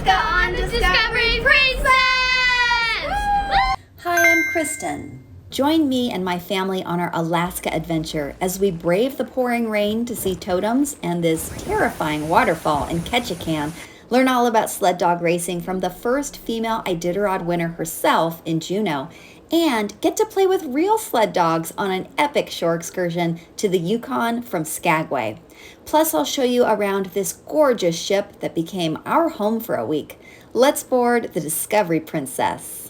Alaska on Discovery Princess! Hi, I'm Kristen. Join me and my family on our Alaska adventure as we brave the pouring rain to see totems and this terrifying waterfall in Ketchikan. Learn all about sled dog racing from the first female Iditarod winner herself in Juneau, and get to play with real sled dogs on an epic shore excursion to the Yukon from Skagway. Plus, I'll show you around this gorgeous ship that became our home for a week. Let's board the Discovery Princess.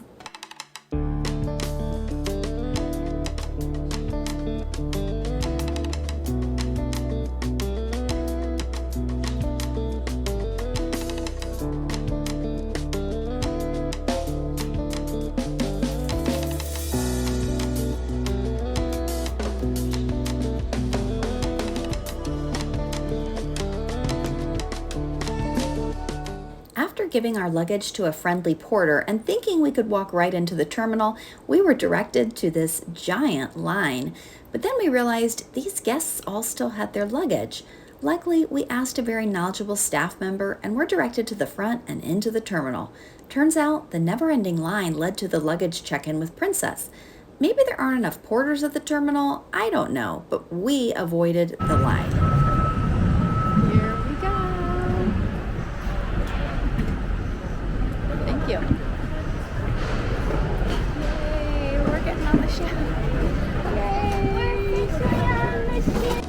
After giving our luggage to a friendly porter and thinking we could walk right into the terminal, we were directed to this giant line. But then we realized these guests all still had their luggage. Luckily, we asked a very knowledgeable staff member and were directed to the front and into the terminal. Turns out the never-ending line led to the luggage check-in with Princess. Maybe there aren't enough porters at the terminal, I don't know, but we avoided the line. Thank you. Yay, we're getting on the ship. Yay, we're officially on the ship.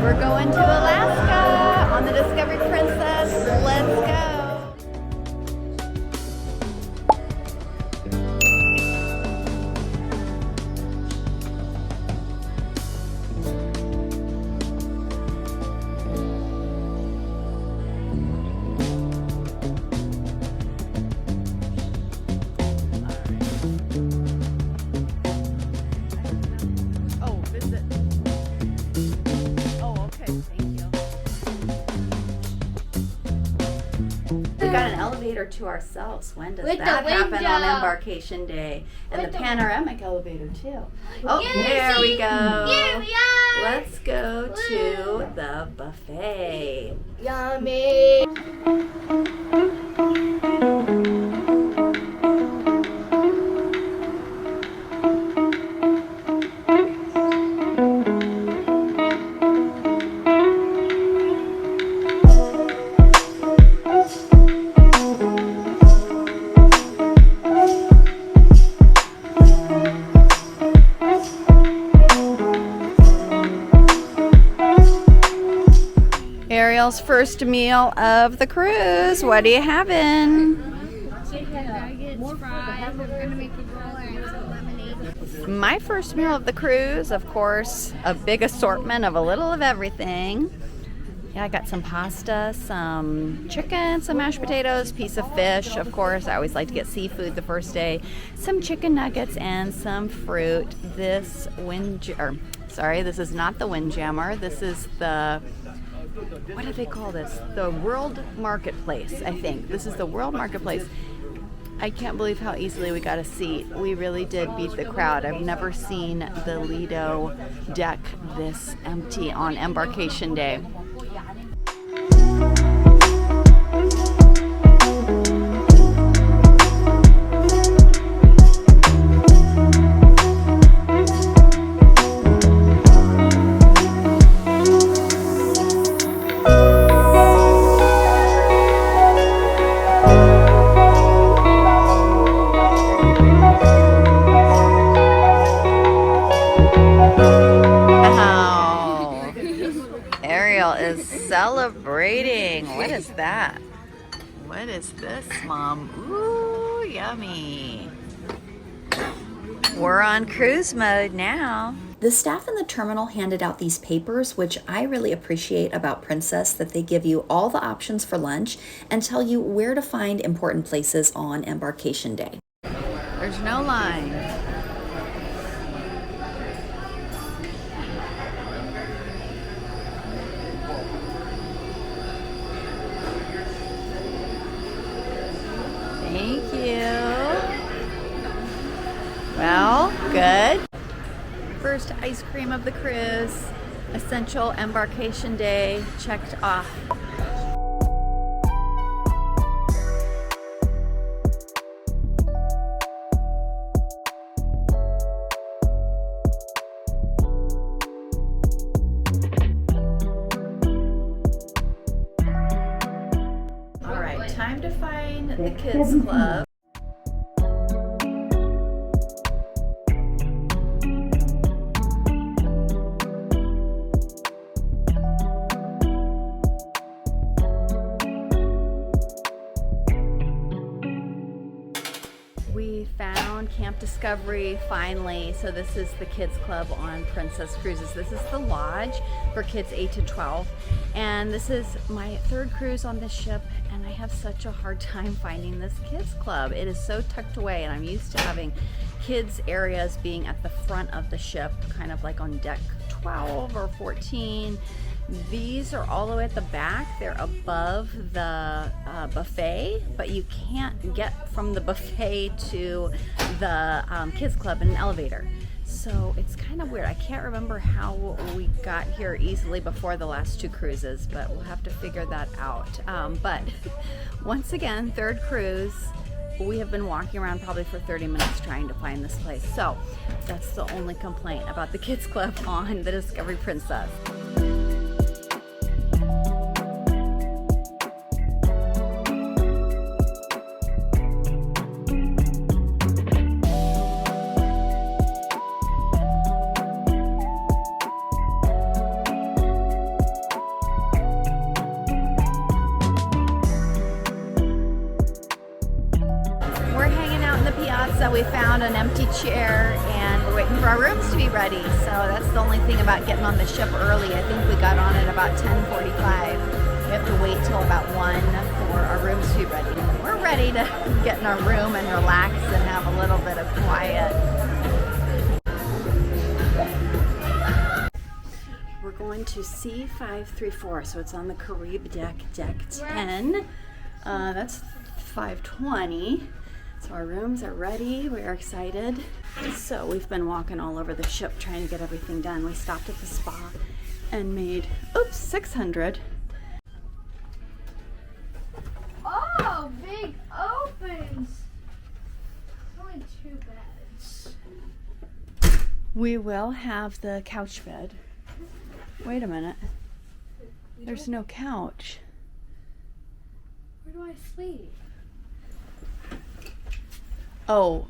We're going to Alaska on the Discovery Princess. Let's go. Oh, visit. Oh, okay. Thank you. We got an elevator to ourselves. When does With the that happen window. on Embarkation Day? And With the the- panoramic elevator too. Oh, Yay, there we see? go. Here we are. Let's go to the buffet. Yummy. Ariel's first meal of the cruise. What are you having? Chicken nuggets, fries. We're gonna make a roll and some lemonade. My first meal of the cruise, of course, a big assortment of a little of everything. Yeah, I got some pasta, some chicken, some mashed potatoes, piece of fish, of course. I always like to get seafood the first day. Some chicken nuggets and some fruit. This is not the Windjammer. This is the, what do they call this? The World Marketplace, I think. This is the World Marketplace. I can't believe how easily we got a seat. We really did beat the crowd. I've never seen the Lido deck this empty on Embarkation Day. Celebrating. What is that? What is this, Mom? Ooh, yummy. We're on cruise mode now. The staff in the terminal handed out these papers, which I really appreciate about Princess, that they give you all the options for lunch and tell you where to find important places on Embarkation Day. There's no line. first ice cream of the cruise. Essential embarkation day checked off. All right, time to find the kids club. We found Camp Discovery finally. So this is the kids club on Princess Cruises. This is the lodge for kids 8 to 12. And this is my third cruise on this ship, and I have such a hard time finding this kids club. It is so tucked away, and I'm used to having kids areas being at the front of the ship, kind of like on deck 12 or 14. These are all the way at the back. They're above the buffet, but you can't get from the buffet to the kids club in an elevator. So it's kind of weird. I can't remember how we got here easily before the last two cruises, but we'll have to figure that out. But once again, third cruise, we have been walking around probably for 30 minutes trying to find this place. So that's the only complaint about the kids club on the Discovery Princess. Piazza, we found an empty chair and we're waiting for our rooms to be ready. So that's the only thing about getting on the ship early. I think we got on at about 10:45. We have to wait till about 1 for our rooms to be ready. We're ready to get in our room and relax and have a little bit of quiet. We're going to C534, so it's on the Carib deck, deck 10. That's 520. So our rooms are ready. We are excited. So we've been walking all over the ship trying to get everything done. We stopped at the spa and made, oops, 600. Oh, big opens. Only 2 beds. We will have the couch bed. Wait a minute. There's no couch. Where do I sleep? Oh.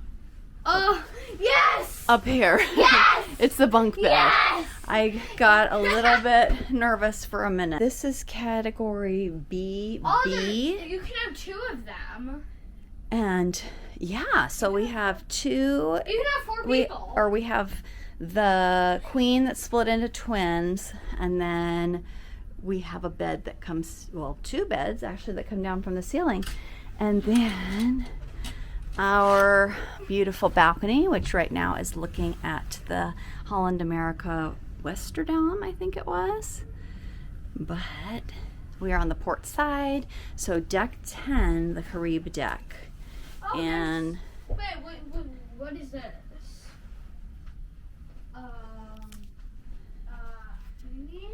Oh, yes! Up here. Yes! It's the bunk bed. Yes! I got a little bit nervous for a minute. This is category B. You can have 2 of them. And yeah, so we have 2. You can have 4 people. We have the queen that's split into twins, and then we have a bed that comes, well, 2 beds actually that come down from the ceiling. And then our beautiful balcony, which right now is looking at the Holland America Westerdam, I think it was. But we are on the port side, so deck 10, the Carib deck. Oh, and wait, what is this? Maybe?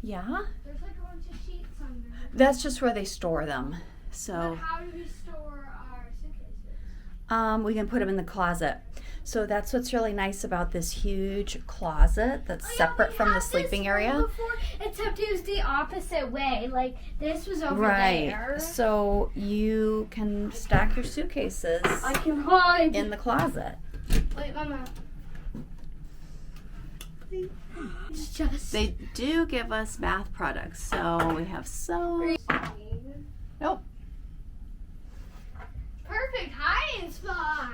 yeah, There's like a bunch of sheets under it. that's just where they store them. So But how do we store our suitcases? we can put them in the closet. So that's what's really nice about this huge closet that's separate from the sleeping area. Before, except it was the opposite way. Like this was over Right. there. So you can stack your suitcases I can hide. in the closet. Wait, Mama. It's just. They do give us bath products, so we have soap. Nope. Perfect hiding spot.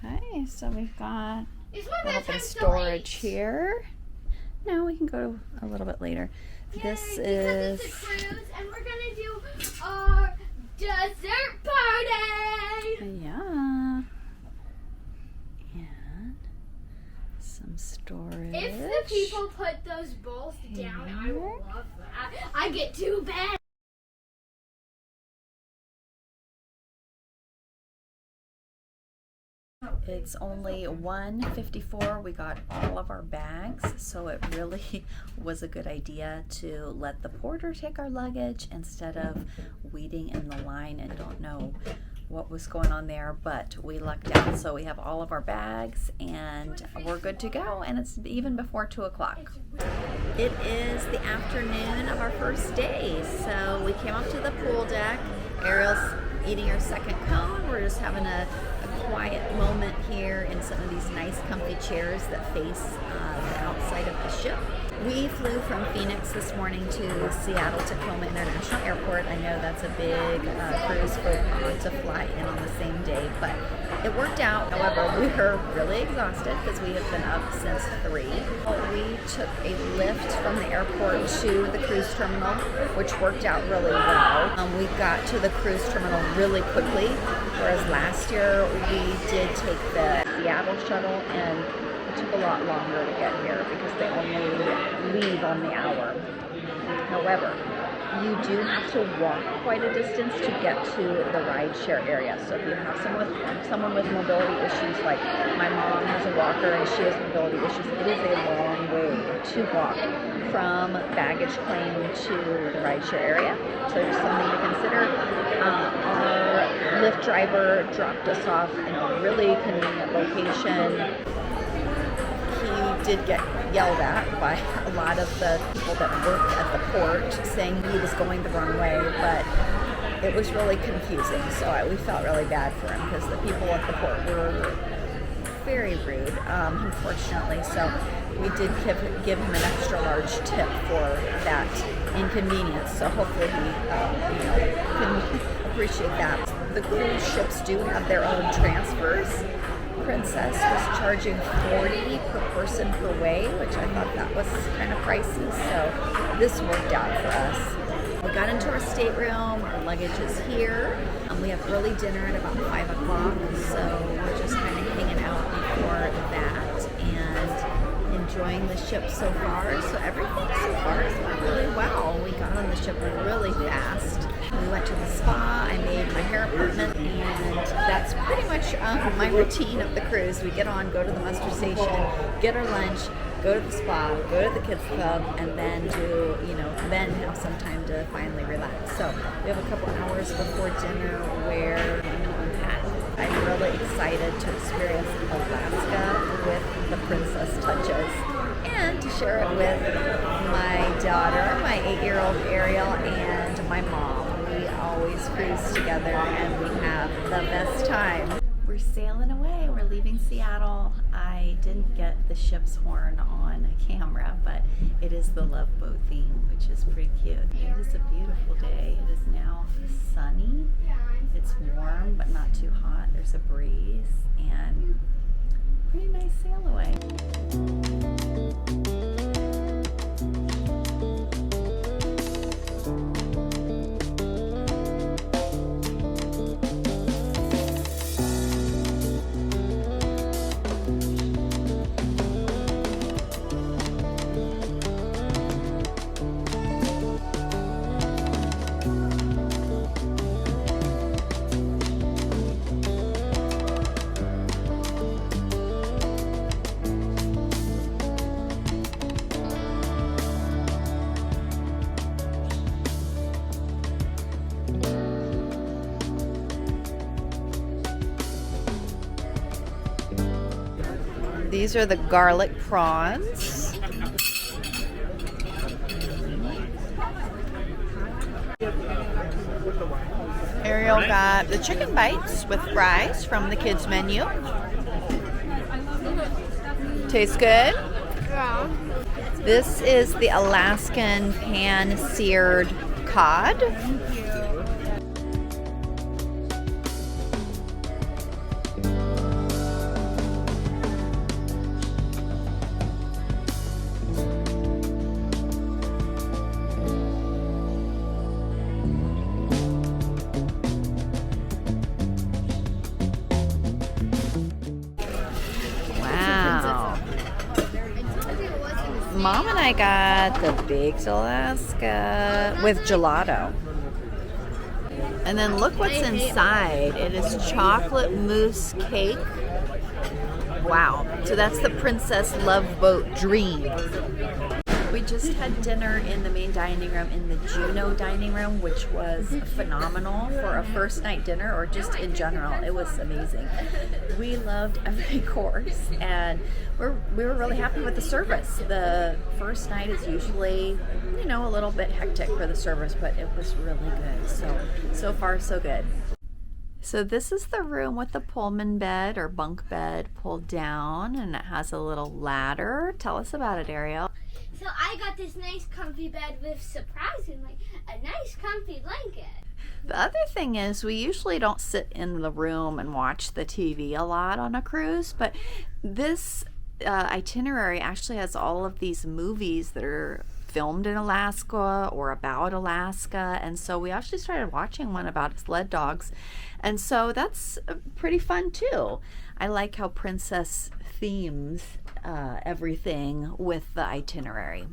Okay, so we've got Is a my little bit bedtime of still storage 8? here. No, we can go a little bit later. Yay, This because is it's a cruise, and we're gonna do our dessert party. yeah, and some storage. If the people put those bowls down, I will love that. I get 2 beds. It's only 1:54. We got all of our bags, so it really was a good idea to let the porter take our luggage instead of waiting in the line and don't know what was going on there, but we lucked out. So we have all of our bags and we're good to go, and it's even before 2 o'clock. It is the afternoon of our first day, so we came up to the pool deck. Ariel's eating her second cone. We're just having a quiet moment here in some of these nice comfy chairs that face the outside of the ship. We flew from Phoenix this morning to Seattle Tacoma International Airport. I know that's a big cruise to fly in on the same day, but it worked out. However, we were really exhausted because we have been up since 3. We took a lift from the airport to the cruise terminal, which worked out really well. We got to the cruise terminal really quickly, whereas last year we did take the Seattle shuttle and it took a lot longer to get here because they only leave on the hour. However, you do have to walk quite a distance to get to the rideshare area. So if you have someone with mobility issues, like my mom has a walker and she has mobility issues, it is a long way to walk from baggage claim to the rideshare area. So just something to consider. Our Lyft driver dropped us off in a really convenient location. Did get yelled at by a lot of the people that work at the port, saying he was going the wrong way, but it was really confusing. So we felt really bad for him because the people at the port were very rude, unfortunately. So we did give him an extra large tip for that inconvenience. So hopefully he can appreciate that. The cruise ships do have their own transfers. Princess was charging $40 per person per way, which I thought that was kind of pricey, so this worked out for us. We got into our stateroom, our luggage is here. We have early dinner at about 5 o'clock, so we're just kind of hanging out before that and enjoying the ship so far. So everything so far is going really well. We got on the ship really fast. We went to the spa, I made my hair appointment, and that's pretty much my routine of the cruise. We get on, go to the muster station, get our lunch, go to the spa, go to the kids club, and then then have some time to finally relax. So we have a couple hours before dinner where I'm really excited to experience Alaska with the princess touches and to share it with my daughter, my 8-year-old Ariel, and my mom. We always cruise together and we have the best time. We're sailing away. We're leaving Seattle. I didn't get the ship's horn on camera, but it is the Love Boat theme, which is pretty cute. It is a beautiful day. It is now sunny. It's warm, but not too hot. There's a breeze and pretty nice sail away. These are the garlic prawns. Ariel got the chicken bites with fries from the kids menu. Tastes good? Yeah. This is the Alaskan pan-seared cod. Mom and I got the baked Alaska with gelato. And then look what's inside. It is chocolate mousse cake Wow. So that's the Princess Love Boat Dream. We just had dinner in the main dining room in the Juneau dining room, which was phenomenal for a first night dinner, or just in general. It was amazing. We loved every course, and we were really happy with the service. The first night is usually, you know, a little bit hectic for the service, but it was really good. So far so good. So this is the room with the Pullman bed or bunk bed pulled down, and it has a little ladder. Tell us about it, Ariel. So I got this nice comfy bed with, surprisingly, a nice comfy blanket. The other thing is we usually don't sit in the room and watch the TV a lot on a cruise, but this itinerary actually has all of these movies that are filmed in Alaska or about Alaska, and so we actually started watching one about sled dogs, and so that's pretty fun too. I like how Princess themes everything with the itinerary.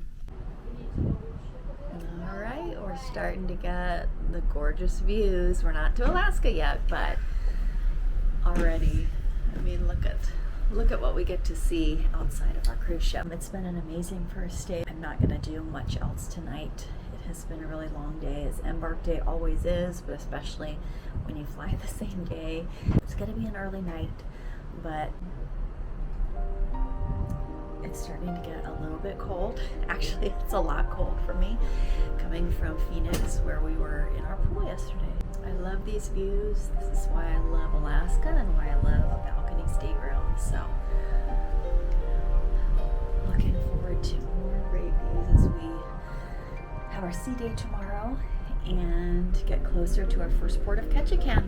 All right, we're starting to get the gorgeous views. We're not to Alaska yet, but already, I mean, look at what we get to see outside of our cruise ship. It's been an amazing first day. I'm not going to do much else tonight. It has been a really long day, as Embark Day always is, but especially when you fly the same day. It's going to be an early night, but it's starting to get a little bit cold. Actually, it's a lot cold for me coming from Phoenix, where we were in our pool yesterday. I love these views. This is why I love Alaska and why I love a balcony stateroom. So looking forward to more great views as we have our sea day tomorrow and get closer to our first port of Ketchikan.